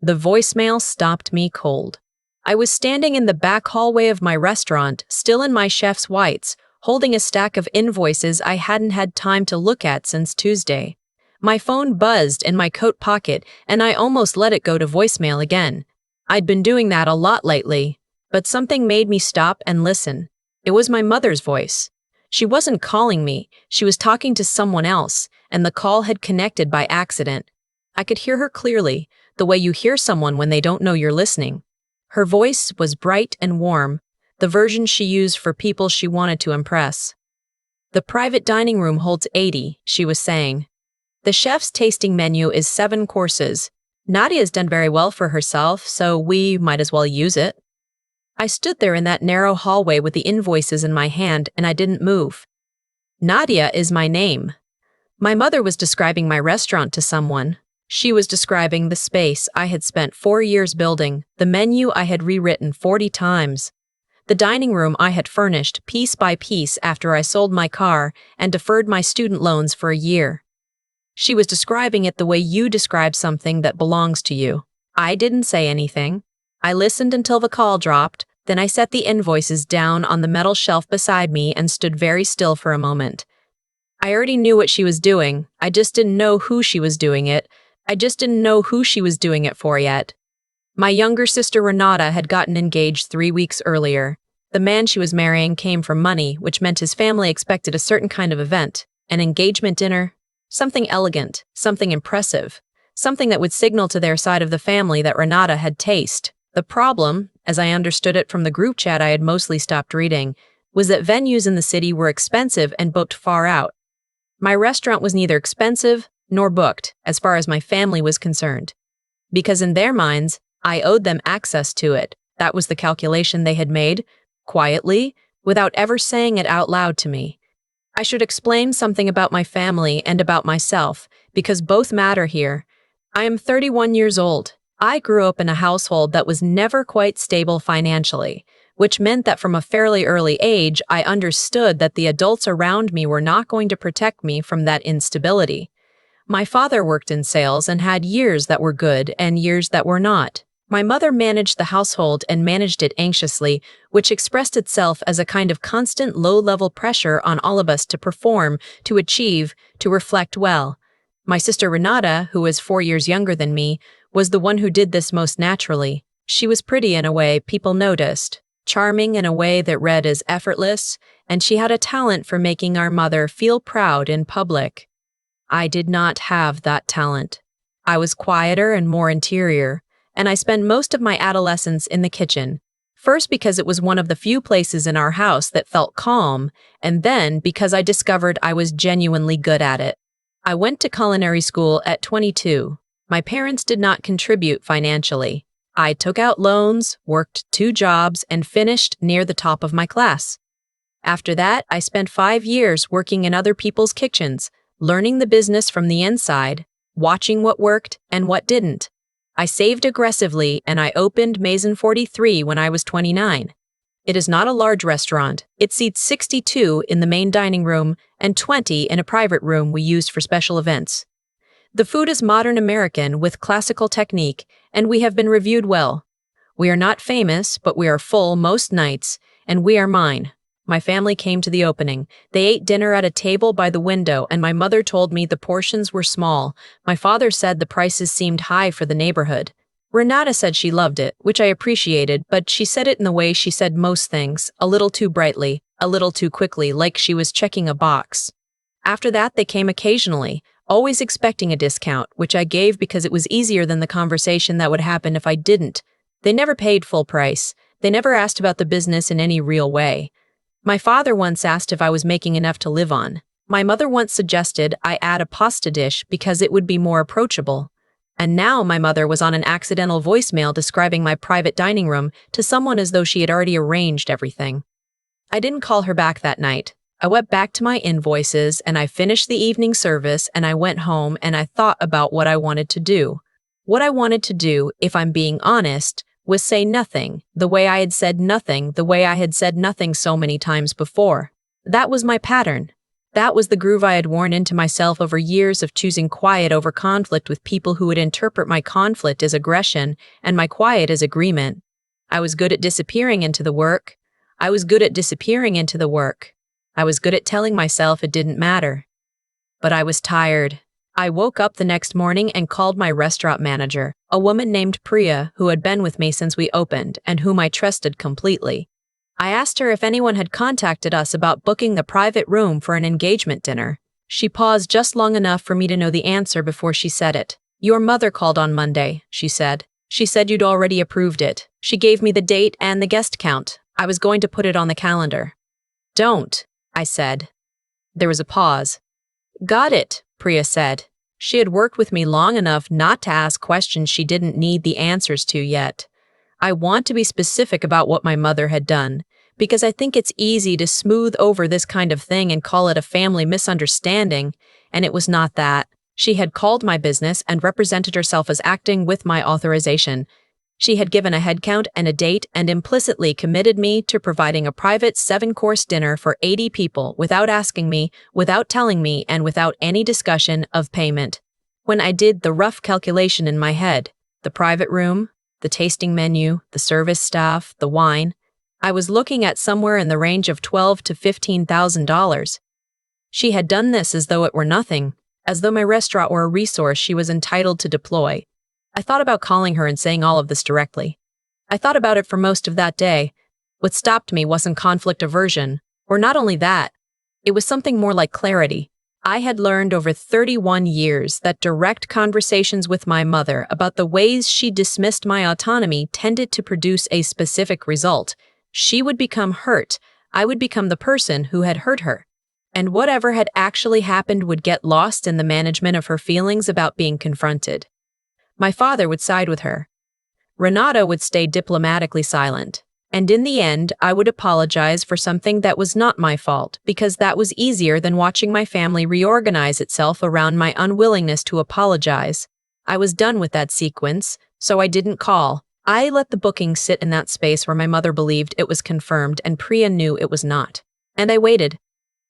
The voicemail stopped me cold. I was standing in the back hallway of my restaurant, still in my chef's whites, holding a stack of invoices I hadn't had time to look at since Tuesday. My phone buzzed in my coat pocket, and I almost let it go to voicemail again. I'd been doing that a lot lately, but something made me stop and listen. It was my mother's voice. She wasn't calling me, she was talking to someone else, and the call had connected by accident. I could hear her clearly, the way you hear someone when they don't know you're listening. Her voice was bright and warm, the version she used for people she wanted to impress. The private dining room holds 80, she was saying. The chef's tasting menu is 7 courses. Nadia's done very well for herself, so we might as well use it. I stood there in that narrow hallway with the invoices in my hand, and I didn't move. Nadia is my name. My mother was describing my restaurant to someone. She was describing the space I had spent 4 years building, the menu I had rewritten 40 times, the dining room I had furnished piece by piece after I sold my car and deferred my student loans for a year. She was describing it the way you describe something that belongs to you. I didn't say anything. I listened until the call dropped, then I set the invoices down on the metal shelf beside me and stood very still for a moment. I already knew what she was doing, I just didn't know who she was doing it. I just didn't know who she was doing it for yet. My younger sister Renata had gotten engaged 3 weeks earlier. The man she was marrying came from money, which meant his family expected a certain kind of event, an engagement dinner, something elegant, something impressive, something that would signal to their side of the family that Renata had taste. The problem, as I understood it from the group chat I had mostly stopped reading, was that venues in the city were expensive and booked far out. My restaurant was neither expensive nor booked, as far as my family was concerned. Because in their minds, I owed them access to it. That was the calculation they had made, quietly, without ever saying it out loud to me. I should explain something about my family and about myself, because both matter here. I am 31 years old. I grew up in a household that was never quite stable financially, which meant that from a fairly early age, I understood that the adults around me were not going to protect me from that instability. My father worked in sales and had years that were good and years that were not. My mother managed the household and managed it anxiously, which expressed itself as a kind of constant low-level pressure on all of us to perform, to achieve, to reflect well. My sister Renata, who was 4 years younger than me, was the one who did this most naturally. She was pretty in a way people noticed, charming in a way that read as effortless, and she had a talent for making our mother feel proud in public. I did not have that talent. I was quieter and more interior, and I spent most of my adolescence in the kitchen. First because it was one of the few places in our house that felt calm, and then because I discovered I was genuinely good at it. I went to culinary school at 22. My parents did not contribute financially. I took out loans, worked 2 jobs, and finished near the top of my class. After that, I spent 5 years working in other people's kitchens, learning the business from the inside, watching what worked and what didn't. I saved aggressively and I opened Maison 43 when I was 29. It is not a large restaurant. It seats 62 in the main dining room and 20 in a private room we used for special events. The food is modern American with classical technique, and we have been reviewed well. We are not famous, but we are full most nights, and we are mine. My family came to the opening. They ate dinner at a table by the window, and my mother told me the portions were small. My father said the prices seemed high for the neighborhood. Renata said she loved it, which I appreciated, but she said it in the way she said most things, a little too brightly, a little too quickly, like she was checking a box. After that, they came occasionally, always expecting a discount, which I gave because it was easier than the conversation that would happen if I didn't. They never paid full price. They never asked about the business in any real way. My father once asked if I was making enough to live on. My mother once suggested I add a pasta dish because it would be more approachable. And now my mother was on an accidental voicemail describing my private dining room to someone as though she had already arranged everything. I didn't call her back that night. I went back to my invoices and I finished the evening service and I went home and I thought about what I wanted to do. What I wanted to do, if I'm being honest, was say nothing, the way I had said nothing, the way I had said nothing so many times before. That was my pattern. That was the groove I had worn into myself over years of choosing quiet over conflict with people who would interpret my conflict as aggression and my quiet as agreement. I was good at disappearing into the work. I was good at disappearing into the work. I was good at telling myself it didn't matter. But I was tired. I woke up the next morning and called my restaurant manager, a woman named Priya who had been with me since we opened and whom I trusted completely. I asked her if anyone had contacted us about booking the private room for an engagement dinner. She paused just long enough for me to know the answer before she said it. "Your mother called on Monday," she said. "She said you'd already approved it. She gave me the date and the guest count. I was going to put it on the calendar." "Don't," I said. There was a pause. "Got it," Priya said. She had worked with me long enough not to ask questions she didn't need the answers to yet. I want to be specific about what my mother had done, because I think it's easy to smooth over this kind of thing and call it a family misunderstanding, and it was not that. She had called my business and represented herself as acting with my authorization. She had given a head count and a date and implicitly committed me to providing a private 7-course dinner for 80 people without asking me, without telling me, and without any discussion of payment. When I did the rough calculation in my head, the private room, the tasting menu, the service staff, the wine, I was looking at somewhere in the range of $12,000 to $15,000. She had done this as though it were nothing, as though my restaurant were a resource she was entitled to deploy. I thought about calling her and saying all of this directly. I thought about it for most of that day. What stopped me wasn't conflict aversion, or not only that, it was something more like clarity. I had learned over 31 years that direct conversations with my mother about the ways she dismissed my autonomy tended to produce a specific result. She would become hurt. I would become the person who had hurt her. And whatever had actually happened would get lost in the management of her feelings about being confronted. My father would side with her. Renata would stay diplomatically silent. And in the end, I would apologize for something that was not my fault, because that was easier than watching my family reorganize itself around my unwillingness to apologize. I was done with that sequence, so I didn't call. I let the booking sit in that space where my mother believed it was confirmed and Priya knew it was not. And I waited.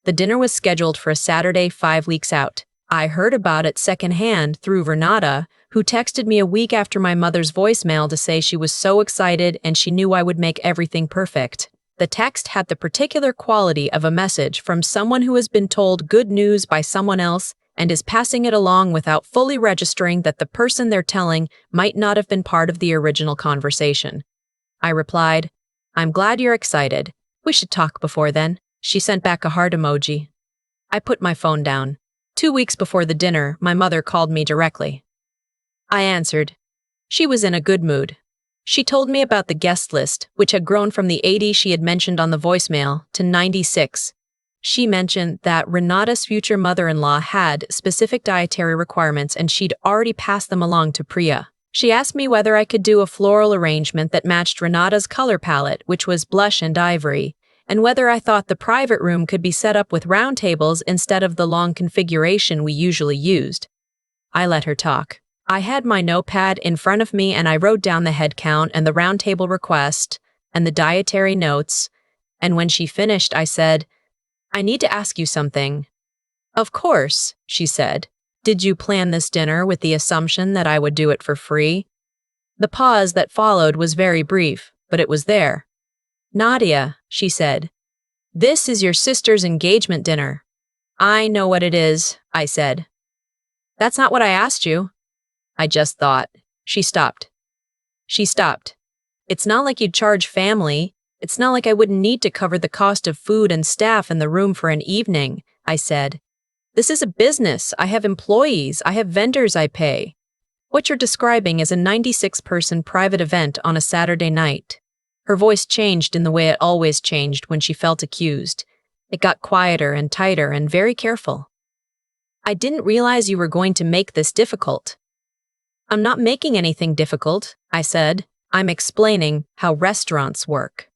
The dinner was scheduled for a Saturday 5 weeks out. I heard about it secondhand through Renata, who texted me a week after my mother's voicemail to say she was so excited and she knew I would make everything perfect. The text had the particular quality of a message from someone who has been told good news by someone else and is passing it along without fully registering that the person they're telling might not have been part of the original conversation. I replied, "I'm glad you're excited. We should talk before then." She sent back a heart emoji. I put my phone down. 2 weeks before the dinner, my mother called me directly. I answered. She was in a good mood. She told me about the guest list, which had grown from the 80 she had mentioned on the voicemail to 96. She mentioned that Renata's future mother-in-law had specific dietary requirements and she'd already passed them along to Priya. She asked me whether I could do a floral arrangement that matched Renata's color palette, which was blush and ivory, and whether I thought the private room could be set up with round tables instead of the long configuration we usually used. I let her talk. I had my notepad in front of me and I wrote down the head count and the round table request and the dietary notes, and when she finished, I said, "I need to ask you something." "Of course," she said. "Did you plan this dinner with the assumption that I would do it for free?" The pause that followed was very brief, but it was there. "Nadia," she said, "this is your sister's engagement dinner." "I know what it is," I said. "That's not what I asked you." I just thought. She stopped. "It's not like you'd charge family. It's not like I wouldn't need to cover the cost of food and staff in the room for an evening," I said. "This is a business. I have employees. I have vendors I pay. What you're describing is a 96-person private event on a Saturday night." Her voice changed in the way it always changed when she felt accused. It got quieter and tighter and very careful. "I didn't realize you were going to make this difficult." "I'm not making anything difficult," I said. "I'm explaining how restaurants work."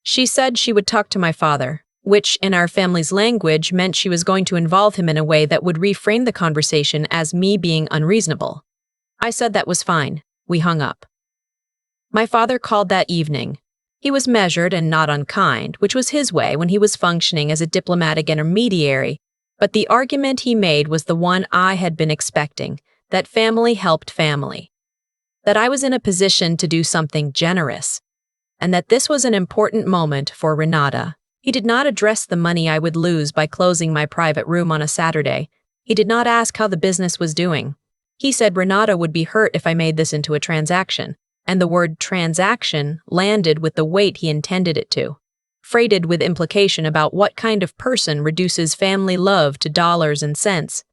She said she would talk to my father, which in our family's language meant she was going to involve him in a way that would reframe the conversation as me being unreasonable. I said that was fine. We hung up. My father called that evening. He was measured and not unkind, which was his way when he was functioning as a diplomatic intermediary, But the argument he made was the one I had been expecting, that family helped family, that I was in a position to do something generous, and that this was an important moment for Renata. He did not address the money I would lose by closing my private room on a Saturday. He did not ask how the business was doing. He said Renata would be hurt if I made this into a transaction, and the word transaction landed with the weight he intended it to, freighted with implication about what kind of person reduces family love to dollars and cents.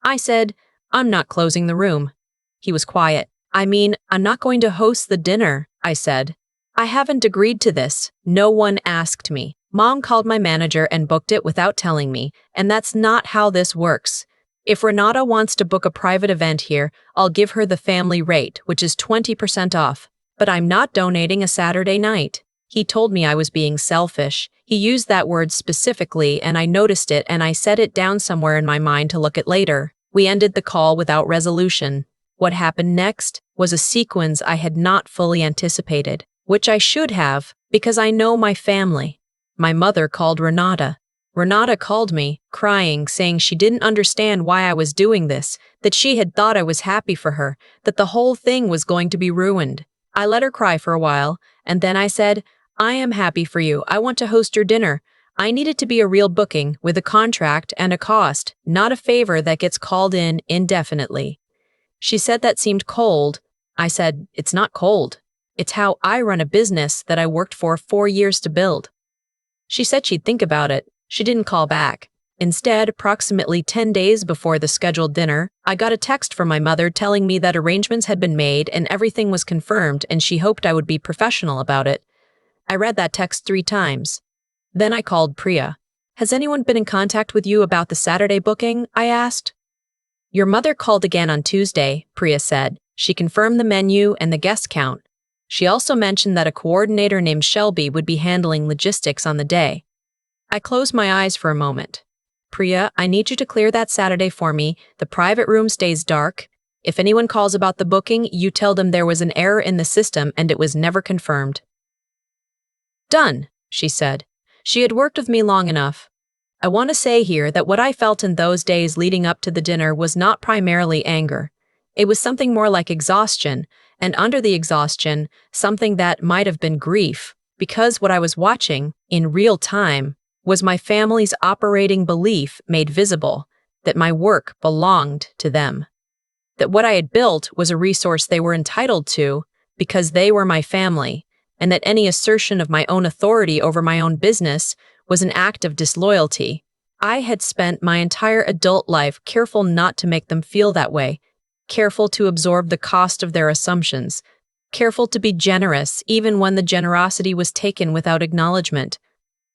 I said, "I'm not closing the room." He was quiet. "I'm not going to host the dinner," I said. "I haven't agreed to this. No one asked me. Mom called my manager and booked it without telling me, and that's not how this works. If Renata wants to book a private event here, I'll give her the family rate, which is 20% off. But I'm not donating a Saturday night." He told me I was being selfish. He used that word specifically, and I noticed it, and I set it down somewhere in my mind to look at later. We ended the call without resolution. What happened next was a sequence I had not fully anticipated, which I should have, because I know my family. My mother called Renata. Renata called me, crying, saying she didn't understand why I was doing this, that she had thought I was happy for her, that the whole thing was going to be ruined. I let her cry for a while, and then I said, "I am happy for you. I want to host your dinner. I need it to be a real booking, with a contract and a cost, not a favor that gets called in indefinitely." She said that seemed cold. I said, "It's not cold. It's how I run a business that I worked for 4 years to build." She said she'd think about it. She didn't call back. Instead, approximately 10 days before the scheduled dinner, I got a text from my mother telling me that arrangements had been made and everything was confirmed, and she hoped I would be professional about it. I read that text 3 times. Then I called Priya. "Has anyone been in contact with you about the Saturday booking?" I asked. "Your mother called again on Tuesday," Priya said. "She confirmed the menu and the guest count. She also mentioned that a coordinator named Shelby would be handling logistics on the day." I closed my eyes for a moment. "Priya, I need you to clear that Saturday for me. The private room stays dark. If anyone calls about the booking, you tell them there was an error in the system and it was never confirmed." "Done," she said. She had worked with me long enough. I want to say here that what I felt in those days leading up to the dinner was not primarily anger. It was something more like exhaustion, and under the exhaustion, something that might have been grief, because what I was watching, in real time, was my family's operating belief made visible, that my work belonged to them, that what I had built was a resource they were entitled to because they were my family, and that any assertion of my own authority over my own business was an act of disloyalty. I had spent my entire adult life careful not to make them feel that way, careful to absorb the cost of their assumptions, careful to be generous even when the generosity was taken without acknowledgement.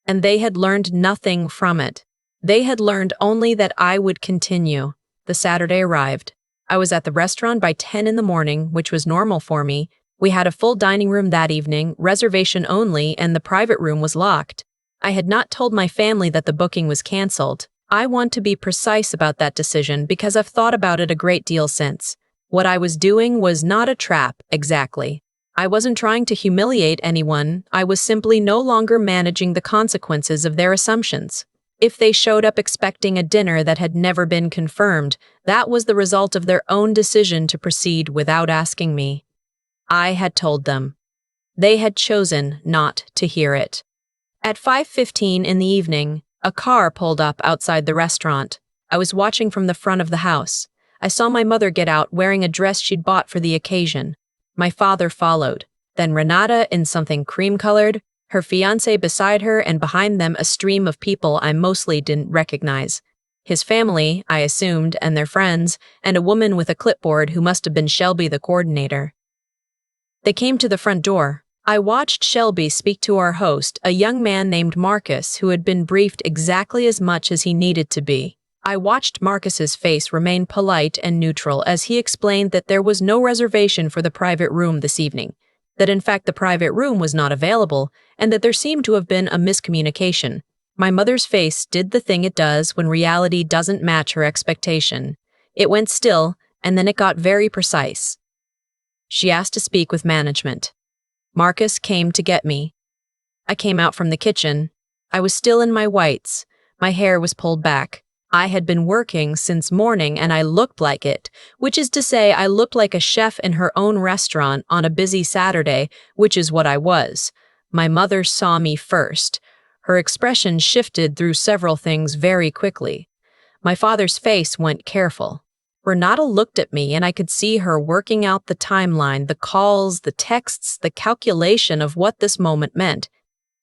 And they had learned nothing from it. They had learned only that I would continue. The Saturday arrived. I was at the restaurant by 10 in the morning, which was normal for me. We had a full dining room that evening, reservation only, and the private room was locked. I had not told my family that the booking was canceled. I want to be precise about that decision because I've thought about it a great deal since. What I was doing was not a trap, exactly. I wasn't trying to humiliate anyone. I was simply no longer managing the consequences of their assumptions. If they showed up expecting a dinner that had never been confirmed, that was the result of their own decision to proceed without asking me. I had told them. They had chosen not to hear it. At 5:15 in the evening, a car pulled up outside the restaurant. I was watching from the front of the house. I saw my mother get out wearing a dress she'd bought for the occasion. My father followed. Then Renata in something cream-colored, her fiancé beside her, and behind them a stream of people I mostly didn't recognize. His family, I assumed, and their friends, and a woman with a clipboard who must have been Shelby the coordinator. They came to the front door. I watched Shelby speak to our host, a young man named Marcus, who had been briefed exactly as much as he needed to be. I watched Marcus's face remain polite and neutral as he explained that there was no reservation for the private room this evening, that in fact the private room was not available, and that there seemed to have been a miscommunication. My mother's face did the thing it does when reality doesn't match her expectation. It went still, and then it got very precise. She asked to speak with management. Marcus came to get me. I came out from the kitchen. I was still in my whites. My hair was pulled back. I had been working since morning and I looked like it, which is to say I looked like a chef in her own restaurant on a busy Saturday, which is what I was. My mother saw me first. Her expression shifted through several things very quickly. My father's face went careful. Renata looked at me and I could see her working out the timeline, the calls, the texts, the calculation of what this moment meant.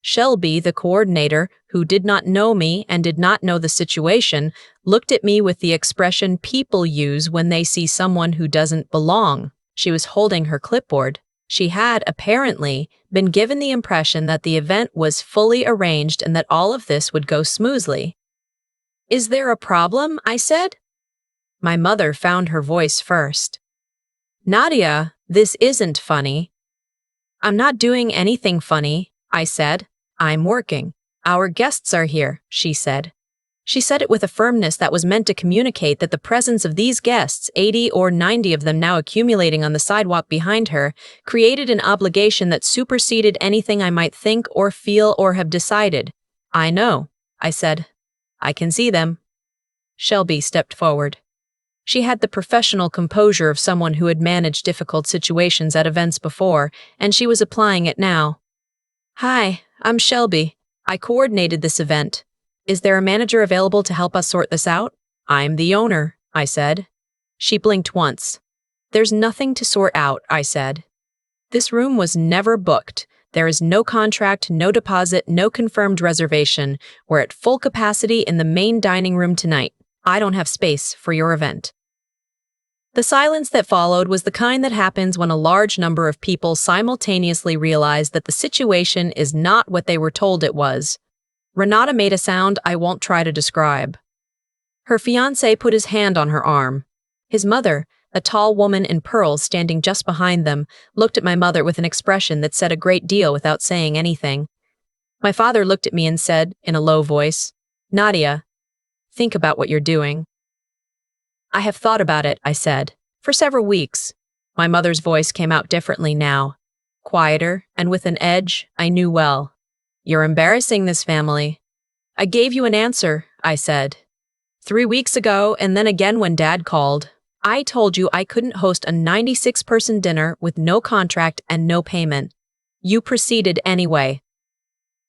Shelby, the coordinator, who did not know me and did not know the situation, looked at me with the expression people use when they see someone who doesn't belong. She was holding her clipboard. She had, apparently, been given the impression that the event was fully arranged and that all of this would go smoothly. "Is there a problem?" I said. My mother found her voice first. "Nadia, this isn't funny." "I'm not doing anything funny," I said. "I'm working. Our guests are here," she said. She said it with a firmness that was meant to communicate that the presence of these guests, 80 or 90 of them now accumulating on the sidewalk behind her, created an obligation that superseded anything I might think or feel or have decided. "I know," I said. "I can see them." Shelby stepped forward. She had the professional composure of someone who had managed difficult situations at events before, and she was applying it now. "Hi, I'm Shelby. I coordinated this event. Is there a manager available to help us sort this out?" "I'm the owner," I said. She blinked once. "There's nothing to sort out," I said. "This room was never booked. There is no contract, no deposit, no confirmed reservation. We're at full capacity in the main dining room tonight. I don't have space for your event." The silence that followed was the kind that happens when a large number of people simultaneously realize that the situation is not what they were told it was. Renata made a sound I won't try to describe. Her fiancé put his hand on her arm. His mother, a tall woman in pearls standing just behind them, looked at my mother with an expression that said a great deal without saying anything. My father looked at me and said, in a low voice, "Nadia, think about what you're doing." "I have thought about it," I said, "for several weeks." My mother's voice came out differently now, quieter and with an edge I knew well. "You're embarrassing this family." "I gave you an answer," I said. 3 weeks ago, and then again when Dad called. I told you I couldn't host a 96-person dinner with no contract and no payment. You proceeded anyway.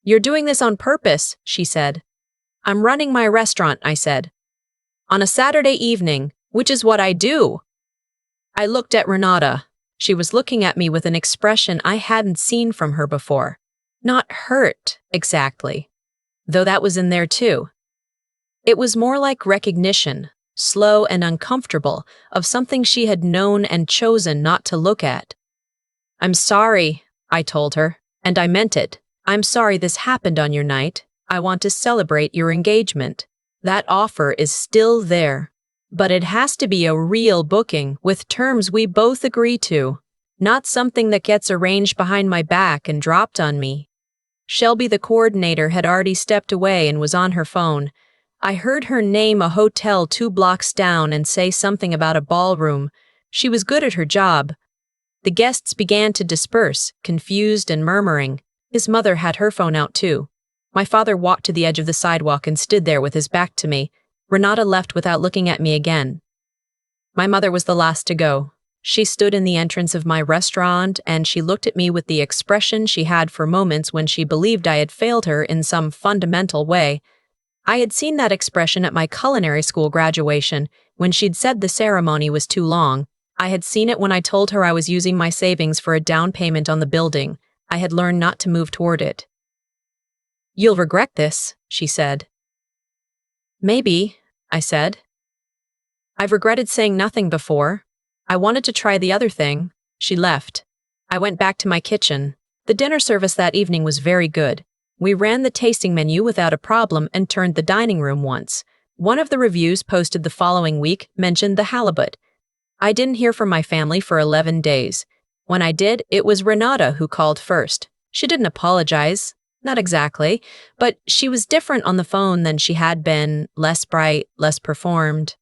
"You're doing this on purpose," she said. "I'm running my restaurant," I said. "On a Saturday evening, which is what I do." I looked at Renata. She was looking at me with an expression I hadn't seen from her before. Not hurt, exactly, though that was in there too. It was more like recognition, slow and uncomfortable, of something she had known and chosen not to look at. "I'm sorry," I told her, and I meant it. "I'm sorry this happened on your night. I want to celebrate your engagement. That offer is still there. But it has to be a real booking with terms we both agree to, not something that gets arranged behind my back and dropped on me." Shelby, the coordinator, had already stepped away and was on her phone. I heard her name a hotel 2 blocks down and say something about a ballroom. She was good at her job. The guests began to disperse, confused and murmuring. His mother had her phone out too. My father walked to the edge of the sidewalk and stood there with his back to me. Renata left without looking at me again. My mother was the last to go. She stood in the entrance of my restaurant and she looked at me with the expression she had for moments when she believed I had failed her in some fundamental way. I had seen that expression at my culinary school graduation when she'd said the ceremony was too long. I had seen it when I told her I was using my savings for a down payment on the building. I had learned not to move toward it. "You'll regret this," she said. "Maybe," I said. "I've regretted saying nothing before. I wanted to try the other thing." She left. I went back to my kitchen. The dinner service that evening was very good. We ran the tasting menu without a problem and turned the dining room once. One of the reviews posted the following week mentioned the halibut. I didn't hear from my family for 11 days. When I did, it was Renata who called first. She didn't apologize. Not exactly, but she was different on the phone than she had been, less bright, less performed.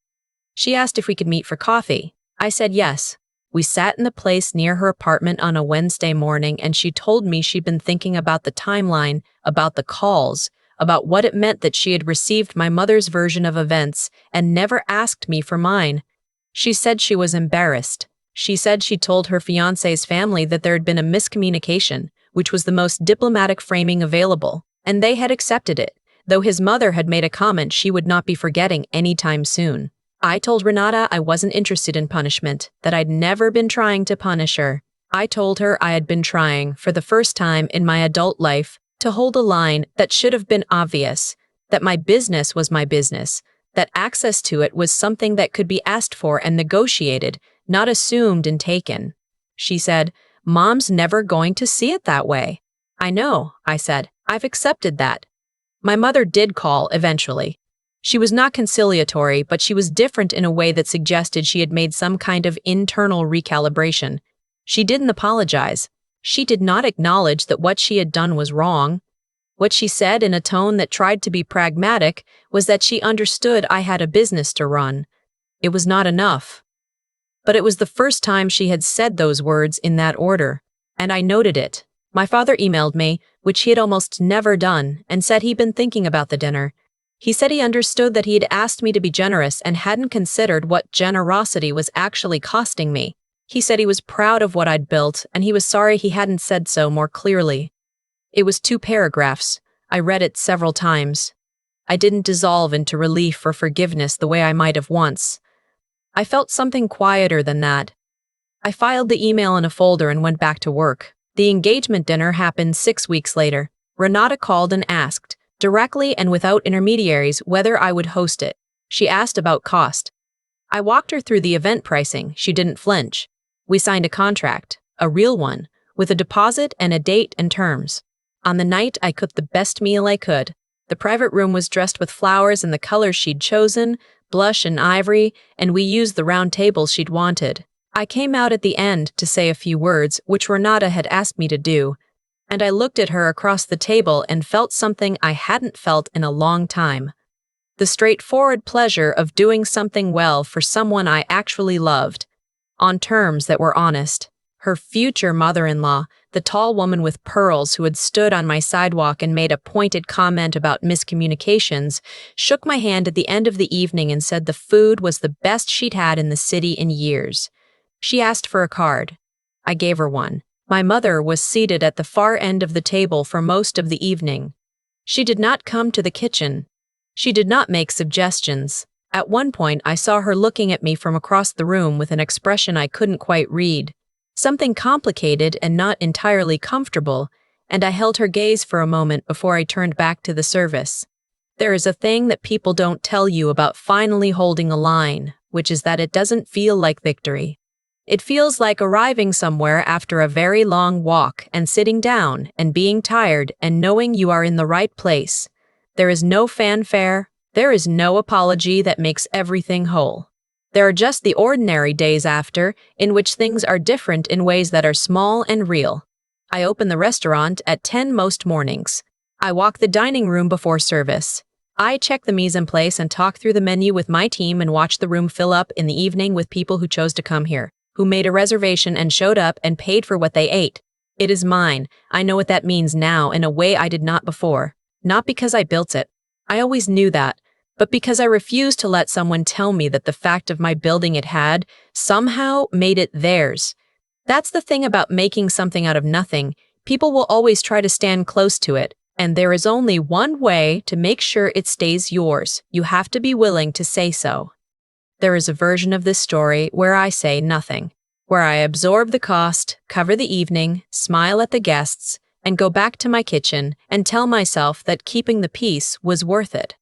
She asked if we could meet for coffee. I said yes. We sat in the place near her apartment on a Wednesday morning and she told me she'd been thinking about the timeline, about the calls, about what it meant that she had received my mother's version of events and never asked me for mine. She said she was embarrassed. She said she told her fiancé's family that there had been a miscommunication, which was the most diplomatic framing available, and they had accepted it, though his mother had made a comment she would not be forgetting anytime soon. I told Renata I wasn't interested in punishment, that I'd never been trying to punish her. I told her I had been trying, for the first time in my adult life, to hold a line that should have been obvious, that my business was my business, that access to it was something that could be asked for and negotiated, not assumed and taken. She said, "Mom's never going to see it that way." "I know," I said. "I've accepted that." My mother did call eventually. She was not conciliatory, but she was different in a way that suggested she had made some kind of internal recalibration. She didn't apologize. She did not acknowledge that what she had done was wrong. What she said in a tone that tried to be pragmatic was that she understood I had a business to run. It was not enough. But it was the first time she had said those words in that order, and I noted it. My father emailed me, which he had almost never done, and said he'd been thinking about the dinner. He said he understood that he had asked me to be generous and hadn't considered what generosity was actually costing me. He said he was proud of what I'd built, and he was sorry he hadn't said so more clearly. It was 2 paragraphs. I read it several times. I didn't dissolve into relief or forgiveness the way I might have once. I felt something quieter than that. I filed the email in a folder and went back to work. The engagement dinner happened 6 weeks later. Renata called and asked, directly and without intermediaries, whether I would host it. She asked about cost. I walked her through the event pricing. She didn't flinch. We signed a contract, a real one, with a deposit and a date and terms. On the night, I cooked the best meal I could. The private room was dressed with flowers and the colors she'd chosen, blush and ivory, and we used the round tables she'd wanted. I came out at the end to say a few words, which Renata had asked me to do, and I looked at her across the table and felt something I hadn't felt in a long time. The straightforward pleasure of doing something well for someone I actually loved, on terms that were honest. Her future mother-in-law, the tall woman with pearls who had stood on my sidewalk and made a pointed comment about miscommunications, shook my hand at the end of the evening and said the food was the best she'd had in the city in years. She asked for a card. I gave her one. My mother was seated at the far end of the table for most of the evening. She did not come to the kitchen. She did not make suggestions. At one point, I saw her looking at me from across the room with an expression I couldn't quite read. Something complicated and not entirely comfortable, and I held her gaze for a moment before I turned back to the service. There is a thing that people don't tell you about finally holding a line, which is that it doesn't feel like victory. It feels like arriving somewhere after a very long walk and sitting down and being tired and knowing you are in the right place. There is no fanfare. There is no apology that makes everything whole. There are just the ordinary days after, in which things are different in ways that are small and real. I open the restaurant at 10 most mornings. I walk the dining room before service. I check the mise en place and talk through the menu with my team and watch the room fill up in the evening with people who chose to come here, who made a reservation and showed up and paid for what they ate. It is mine. I know what that means now in a way I did not before. Not because I built it. I always knew that, but because I refused to let someone tell me that the fact of my building it had somehow made it theirs. That's the thing about making something out of nothing. People will always try to stand close to it, and there is only one way to make sure it stays yours. You have to be willing to say so. There is a version of this story where I say nothing, where I absorb the cost, cover the evening, smile at the guests, and go back to my kitchen and tell myself that keeping the peace was worth it.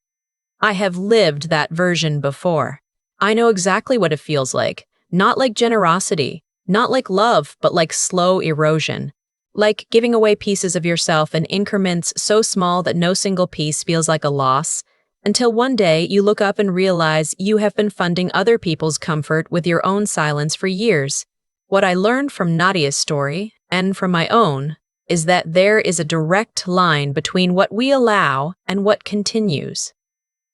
I have lived that version before. I know exactly what it feels like. Not like generosity, not like love, but like slow erosion. Like giving away pieces of yourself in increments so small that no single piece feels like a loss, until one day you look up and realize you have been funding other people's comfort with your own silence for years. What I learned from Nadia's story, and from my own, is that there is a direct line between what we allow and what continues.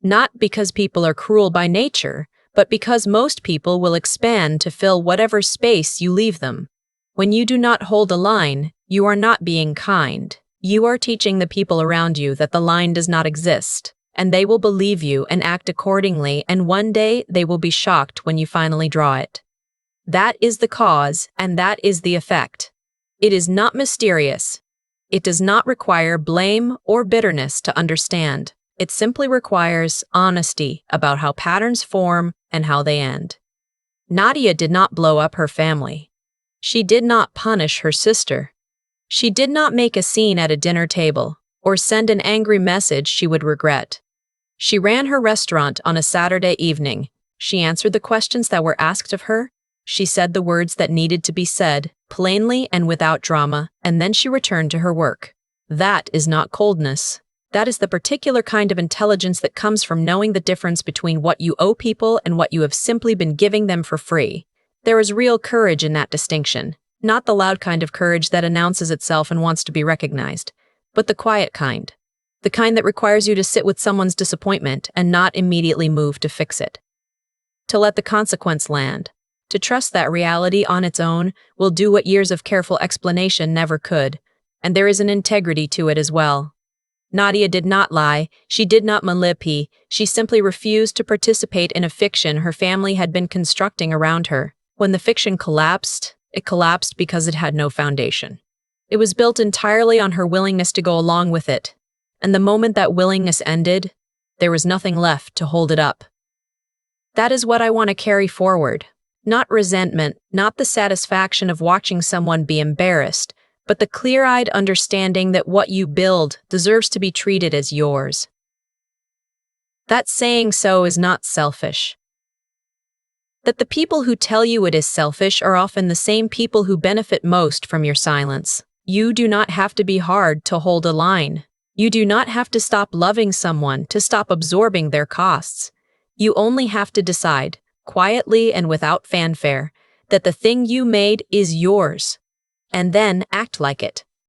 Not because people are cruel by nature, but because most people will expand to fill whatever space you leave them. When you do not hold a line, you are not being kind. You are teaching the people around you that the line does not exist, and they will believe you and act accordingly, and one day they will be shocked when you finally draw it. That is the cause, and that is the effect. It is not mysterious. It does not require blame or bitterness to understand. It simply requires honesty about how patterns form and how they end. Nadia did not blow up her family. She did not punish her sister. She did not make a scene at a dinner table or send an angry message she would regret. She ran her restaurant on a Saturday evening. She answered the questions that were asked of her. She said the words that needed to be said, plainly and without drama, and then she returned to her work. That is not coldness. That is the particular kind of intelligence that comes from knowing the difference between what you owe people and what you have simply been giving them for free. There is real courage in that distinction, not the loud kind of courage that announces itself and wants to be recognized, but the quiet kind, the kind that requires you to sit with someone's disappointment and not immediately move to fix it. To let the consequence land, to trust that reality on its own will do what years of careful explanation never could, and there is an integrity to it as well. Nadia did not lie, she did not manipulate, she simply refused to participate in a fiction her family had been constructing around her. When the fiction collapsed, it collapsed because it had no foundation. It was built entirely on her willingness to go along with it, and the moment that willingness ended, there was nothing left to hold it up. That is what I want to carry forward. Not resentment, not the satisfaction of watching someone be embarrassed, but the clear-eyed understanding that what you build deserves to be treated as yours. That saying so is not selfish. That the people who tell you it is selfish are often the same people who benefit most from your silence. You do not have to be hard to hold a line. You do not have to stop loving someone to stop absorbing their costs. You only have to decide, quietly and without fanfare, that the thing you made is yours, and then act like it.